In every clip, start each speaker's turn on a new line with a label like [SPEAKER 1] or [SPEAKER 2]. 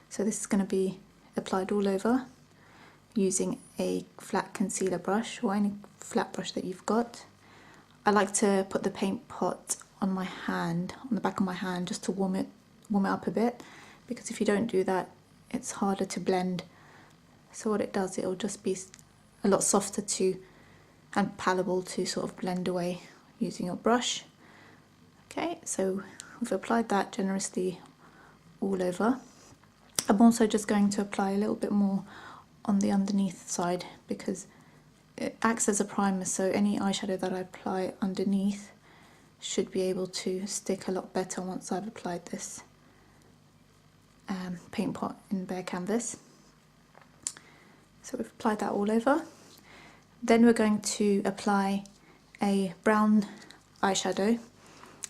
[SPEAKER 1] So this is going to be applied all over using a flat concealer brush or any flat brush that you've got. I like to put the paint pot on my hand, on the back of my hand, just to warm it up a bit, because if you don't do that it's harder to blend. So what it does, it'll just be a lot softer and palatable to sort of blend away using your brush. Okay, so we've applied that generously all over. I'm also just going to apply a little bit more on the underneath side because it acts as a primer, so any eyeshadow that I apply underneath should be able to stick a lot better once I've applied this paint pot in bare canvas. So we've applied that all over. Then we're going to apply a brown eyeshadow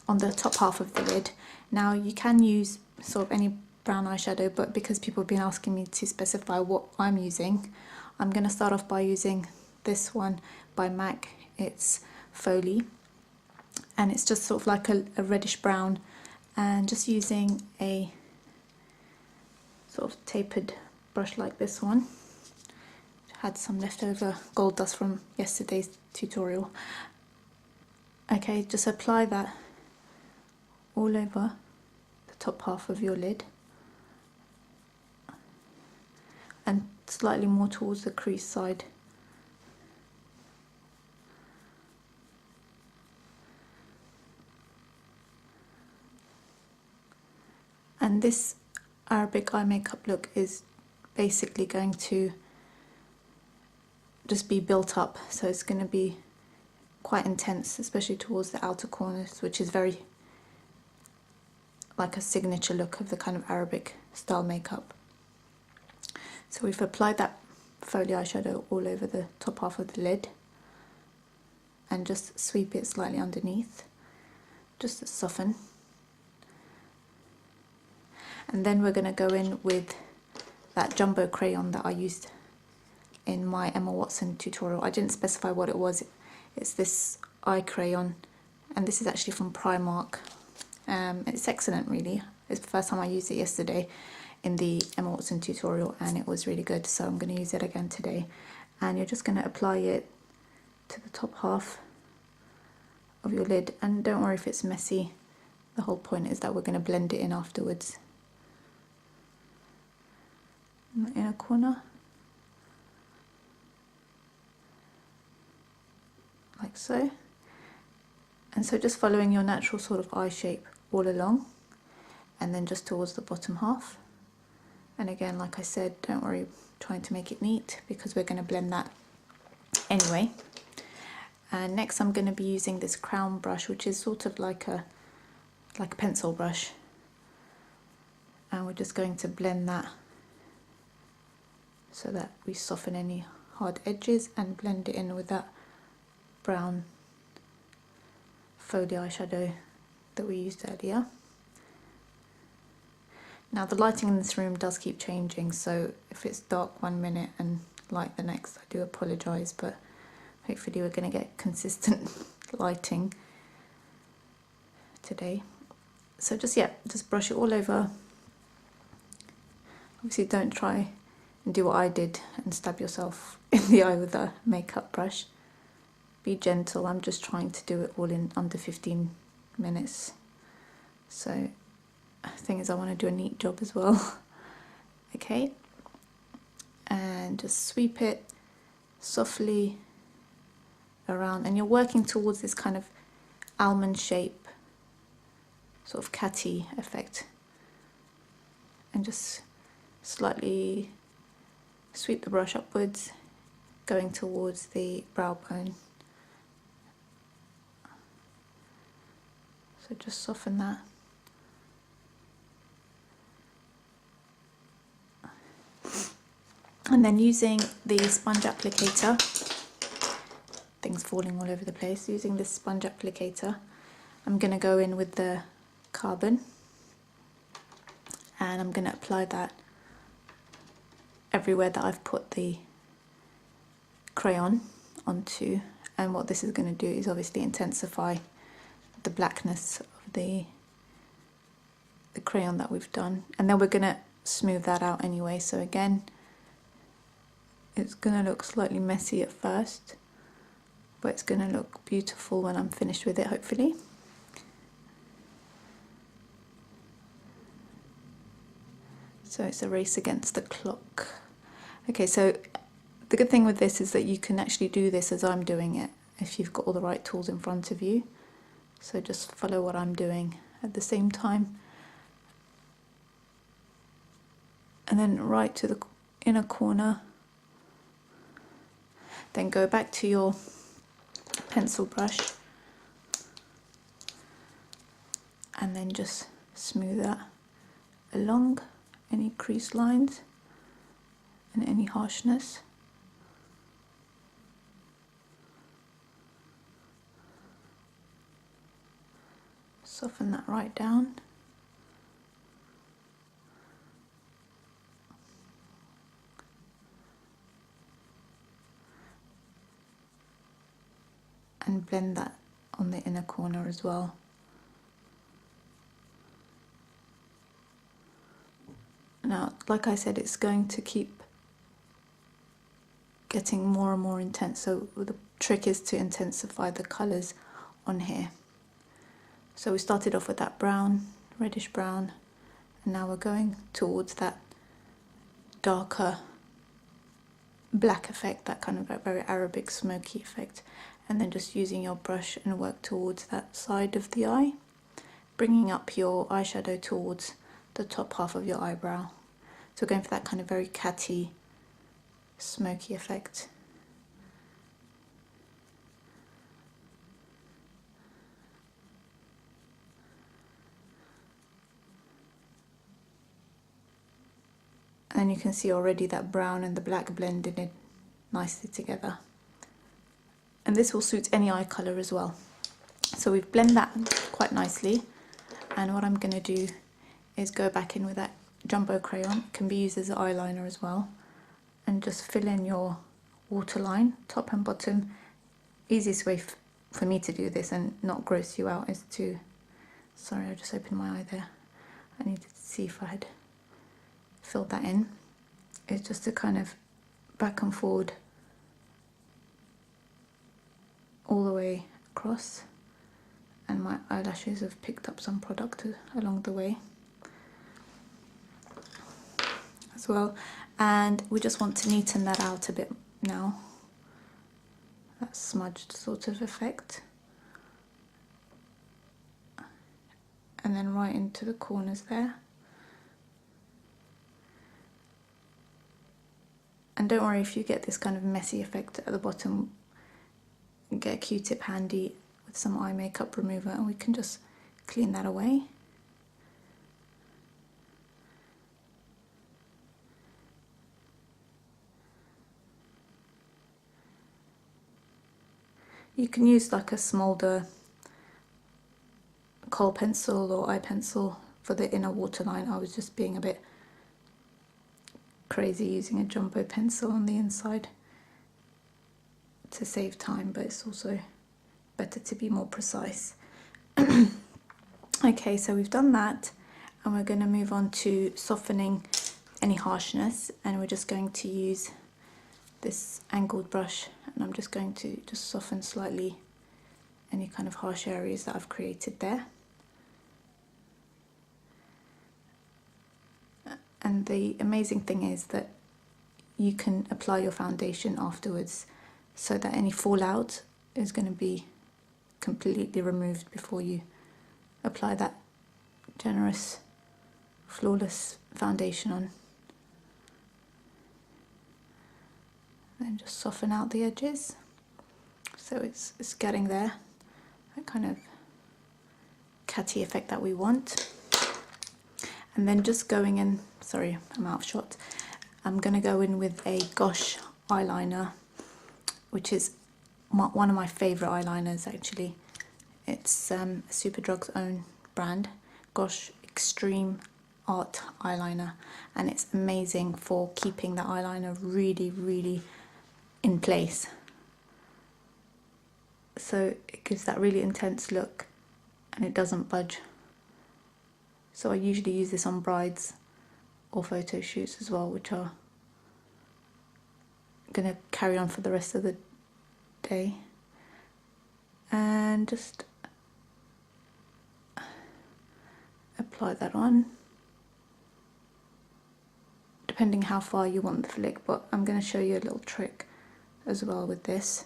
[SPEAKER 1] on the top half of the lid. Now you can use sort of any brown eyeshadow, but because people have been asking me to specify what I'm using, I'm going to start off by using this one by MAC. It's Foley, and it's just sort of like a reddish brown, and just using a sort of tapered brush like this one. Had some leftover gold dust from yesterday's tutorial. Okay, just apply that all over the top half of your lid and slightly more towards the crease side. And this Arabic eye makeup look is basically going to just be built up, so it's going to be quite intense, especially towards the outer corners, which is very like a signature look of the kind of Arabic style makeup. So we've applied that Foley eyeshadow all over the top half of the lid and just sweep it slightly underneath just to soften. And then we're going to go in with that jumbo crayon that I used in my Emma Watson tutorial. I didn't specify what it was. It's this eye crayon, and this is actually from Primark. It's excellent, really. It's the first time I used it yesterday in the Emma Watson tutorial, and it was really good, so I'm going to use it again today. And you're just going to apply it to the top half of your lid, and don't worry if it's messy. The whole point is that we're going to blend it in afterwards. In the inner corner, like so. And so just following your natural sort of eye shape all along, and then just towards the bottom half. And again, like I said, don't worry trying to make it neat because we're going to blend that anyway. And next I'm going to be using this crown brush, which is sort of like a pencil brush, and we're just going to blend that so that we soften any hard edges and blend it in with that brown Foley eyeshadow that we used earlier. Now the lighting in this room does keep changing, so if it's dark 1 minute and light the next, I do apologise, but hopefully we're going to get consistent lighting today. So just brush it all over. Obviously don't try and do what I did and stab yourself in the eye with a makeup brush. Be gentle. I'm just trying to do it all in under 15 minutes. So the thing is, I want to do a neat job as well. Okay, and just sweep it softly around, and you're working towards this kind of almond shape, sort of catty effect, and just slightly sweep the brush upwards, going towards the brow bone. So just soften that. And then using the sponge applicator, things falling all over the place, using this sponge applicator, I'm going to go in with the carbon, and I'm going to apply that everywhere that I've put the crayon onto. And what this is going to do is obviously intensify the blackness of the crayon that we've done. And then we're going to smooth that out anyway. So again, it's going to look slightly messy at first, but it's going to look beautiful when I'm finished with it, hopefully. So it's a race against the clock. Okay, so the good thing with this is that you can actually do this as I'm doing it if you've got all the right tools in front of you. So just follow what I'm doing at the same time. And then right to the inner corner. Then go back to your pencil brush and then just smooth that along any crease lines and any harshness. Soften that right down. And blend that on the inner corner as well. Now, like I said, it's going to keep getting more and more intense, so the trick is to intensify the colours on here. So we started off with that brown, reddish brown, and now we're going towards that darker black effect, that kind of very Arabic smoky effect, and then just using your brush and work towards that side of the eye, bringing up your eyeshadow towards the top half of your eyebrow. So we're going for that kind of very catty, smoky effect. And you can see already that brown and the black blended in nicely together. And this will suit any eye colour as well. So we've blended that quite nicely. And what I'm going to do is go back in with that jumbo crayon. It can be used as an eyeliner as well. And just fill in your waterline, top and bottom. Easiest way for me to do this and not gross you out is to... Sorry, I just opened my eye there. I needed to see if I had filled that in. It's just to kind of back and forward all the way across, and my eyelashes have picked up some product along the way as well. And we just want to neaten that out a bit now, that smudged sort of effect, and then right into the corners there. And don't worry if you get this kind of messy effect at the bottom, get a Q-tip handy with some eye makeup remover and we can just clean that away. You can use like a smolder kohl pencil or eye pencil for the inner waterline. I was just being a bit crazy using a jumbo pencil on the inside to save time, but it's also better to be more precise. Okay, so we've done that and we're going to move on to softening any harshness, and we're just going to use this angled brush and I'm just going to just soften slightly any kind of harsh areas that I've created there. And the amazing thing is that you can apply your foundation afterwards so that any fallout is going to be completely removed before you apply that generous, flawless foundation on. Then just soften out the edges so it's getting there, that kind of catty effect that we want. And then just going in, sorry, I'm out of shot. I'm going to go in with a Gosh eyeliner, which is one of my favourite eyeliners actually. It's Superdrug's own brand, Gosh Extreme Art Eyeliner, and it's amazing for keeping the eyeliner really, really in place. So it gives that really intense look and it doesn't budge. So I usually use this on brides or photo shoots as well, which are going to carry on for the rest of the day. And just apply that on, depending how far you want the flick, but I'm going to show you a little trick as well with this.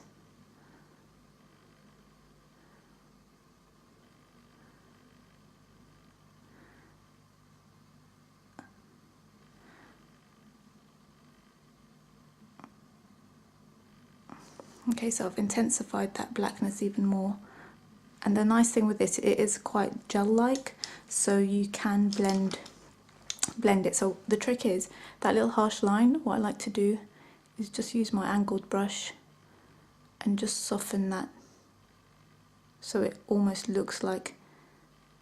[SPEAKER 1] Okay, so I've intensified that blackness even more. And the nice thing with this, it is quite gel-like, so you can blend it. So the trick is, that little harsh line, what I like to do is just use my angled brush and just soften that so it almost looks like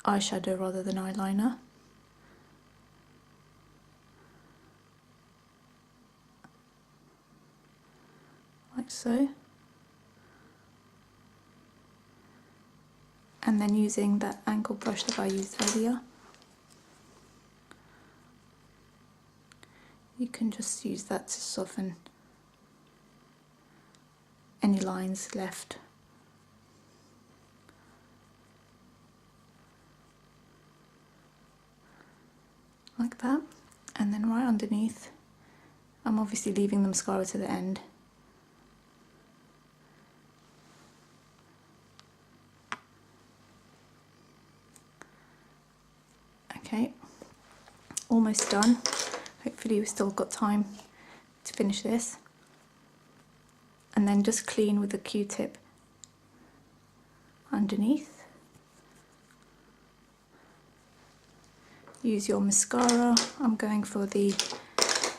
[SPEAKER 1] eyeshadow rather than eyeliner. Like so. And then using that angled brush that I used earlier, you can just use that to soften any lines left. Like that. And then right underneath, I'm obviously leaving the mascara to the end. Okay, almost done. Hopefully we've still got time to finish this. And then just clean with a Q-tip underneath. Use your mascara. I'm going for the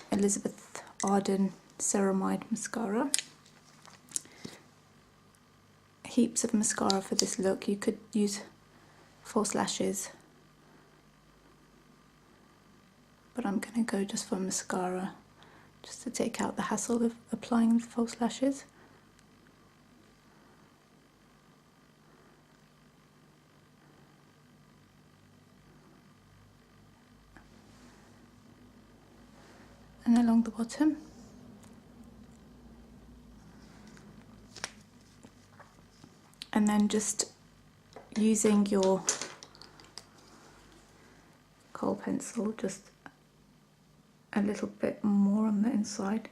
[SPEAKER 1] Elizabeth Arden Ceramide mascara. Heaps of mascara for this look. You could use false lashes, but I'm going to go just for mascara, just to take out the hassle of applying false lashes. And along the bottom. And then just using your kohl pencil, just a little bit more on the inside.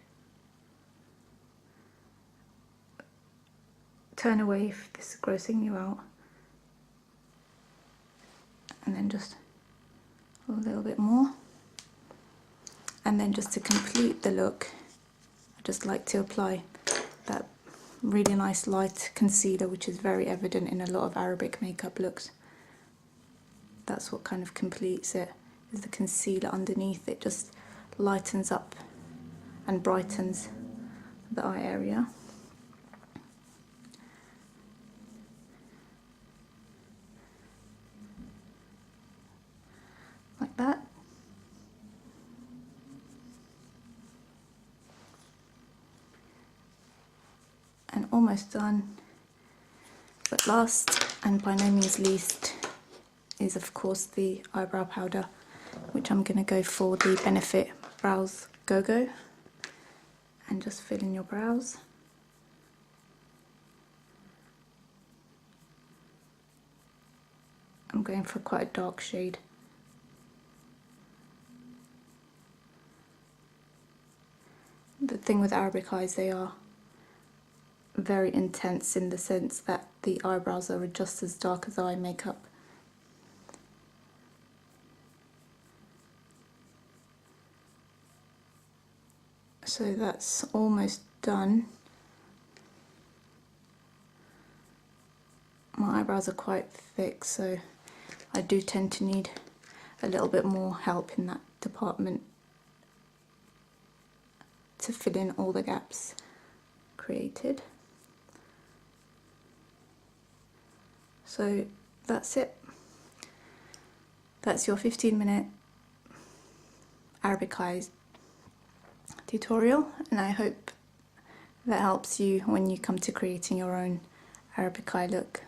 [SPEAKER 1] Turn away if this is grossing you out. And then just a little bit more. And then just to complete the look, I just like to apply that really nice light concealer, which is very evident in a lot of Arabic makeup looks. That's what kind of completes it, is the concealer underneath. It just lightens up and brightens the eye area. Like that. And almost done. But last and by no means least is of course the eyebrow powder, which I'm going to go for the Benefit Brows Go-Go, and just fill in your brows. I'm going for quite a dark shade. The thing with Arabic eyes, they are very intense in the sense that the eyebrows are just as dark as eye makeup. So that's almost done. My eyebrows are quite thick, so I do tend to need a little bit more help in that department to fill in all the gaps created. So that's it. That's your 15-minute Arabic eyes tutorial, and I hope that helps you when you come to creating your own Arabic eye look.